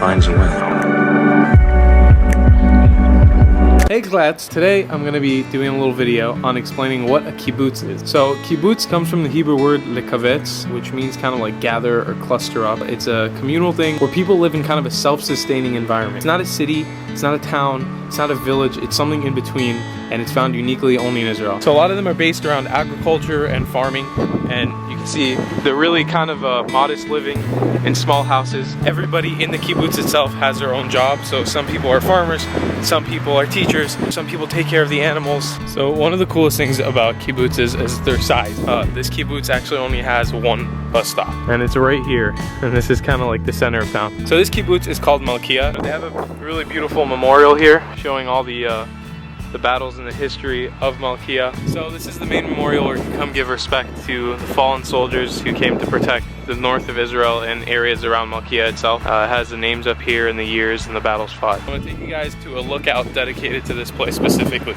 finds a way. Hey Clatts, today I'm going to be doing a little video on explaining what a kibbutz is. So kibbutz comes from the Hebrew word lekavets, which means kind of like gather or cluster up. It's a communal thing where people live in kind of a self-sustaining environment. It's not a city, it's not a town, it's not a village, it's something in between, and it's found uniquely only in Israel. So a lot of them are based around agriculture and farming, and you can see they're really kind of modest living in small houses. Everybody in the kibbutz itself has their own job. So some people are farmers, some people are teachers, some people take care of the animals. So one of the coolest things about kibbutzes is their size. This kibbutz actually only has one bus stop, and it's right here, and this is kind of like the center of town. So this kibbutz is called Malkia. They have a really beautiful memorial here showing all the battles and the history of Malkia. So this is the main memorial where you can come give respect to the fallen soldiers who came to protect the north of Israel and areas around Malkia itself. It has the names up here and the years and the battles fought. I want to take you guys to a lookout dedicated to this place specifically.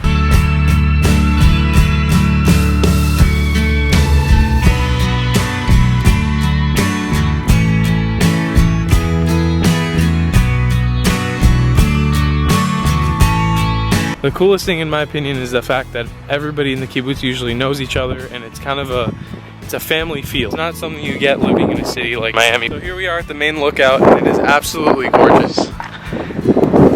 The coolest thing in my opinion is the fact that everybody in the kibbutz usually knows each other, and it's kind of a family feel. It's not something you get living in a city like Miami. So here we are at the main lookout, and it is absolutely gorgeous.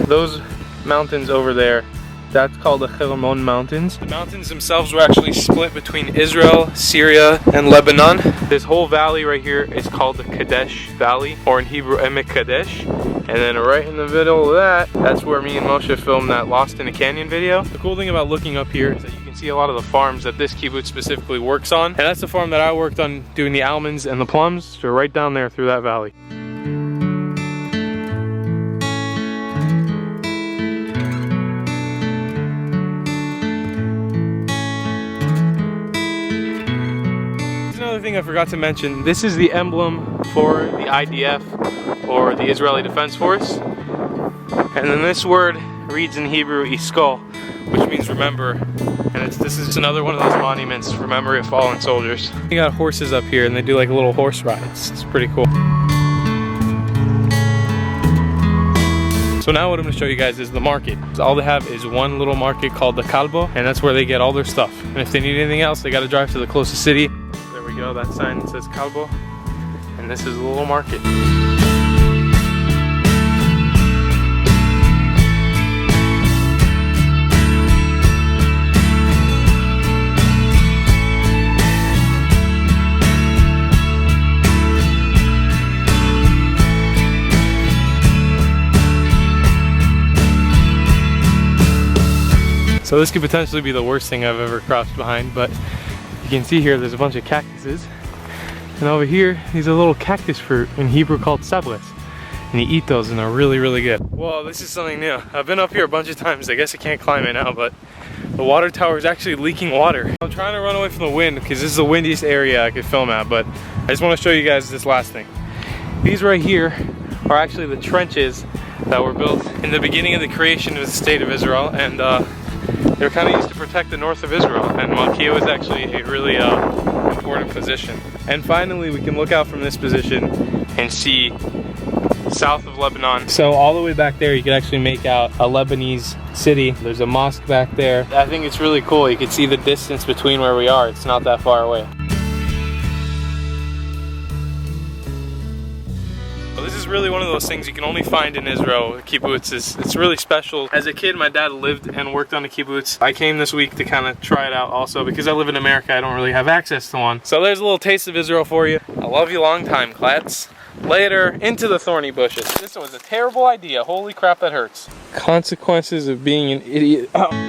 Those mountains over there, that's called the Hermon Mountains. The mountains themselves were actually split between Israel, Syria, and Lebanon. This whole valley right here is called the Kadesh Valley, or in Hebrew, Emek Kadesh. And then right in the middle of that, that's where me and Moshe filmed that Lost in a Canyon video. The cool thing about looking up here is that you can see a lot of the farms that this kibbutz specifically works on. And that's the farm that I worked on doing the almonds and the plums. So right down there through that valley. Another thing I forgot to mention, this is the emblem for the IDF, or the Israeli Defense Force. And then this word reads in Hebrew, iskol, which means remember. And this is another one of those monuments for memory of fallen soldiers. You got horses up here, and they do like little horse rides. It's pretty cool. So now what I'm going to show you guys is the market. So all they have is one little market called the Kalbo, and that's where they get all their stuff. And if they need anything else, they got to drive to the closest city. There we go, that sign says Kalbo. And this is a little market. So this could potentially be the worst thing I've ever crossed behind, but you can see here there's a bunch of cactuses. And over here, these are little cactus fruit, in Hebrew called Soulless. And you eat those and they're really, really good. Whoa, this is something new. I've been up here a bunch of times. I guess I can't climb it now, but the water tower is actually leaking water. I'm trying to run away from the wind because this is the windiest area I could film at, but I just want to show you guys this last thing. These right here are actually the trenches that were built in the beginning of the creation of the state of Israel, and they're kind of used to protect the north of Israel, and Malkia was actually a really important position. And finally, we can look out from this position and see south of Lebanon. So all the way back there, you can actually make out a Lebanese city. There's a mosque back there. I think it's really cool. You can see the distance between where we are. It's not that far away. This is really one of those things you can only find in Israel. Kibbutz it's really special. As a kid, my dad lived and worked on a kibbutz. I came this week to kind of try it out also because I live in America. I don't really have access to one. So there's a little taste of Israel for you. I love you long time, Clatts. Later, into the thorny bushes. This was a terrible idea. Holy crap, that hurts. Consequences of being an idiot. Oh.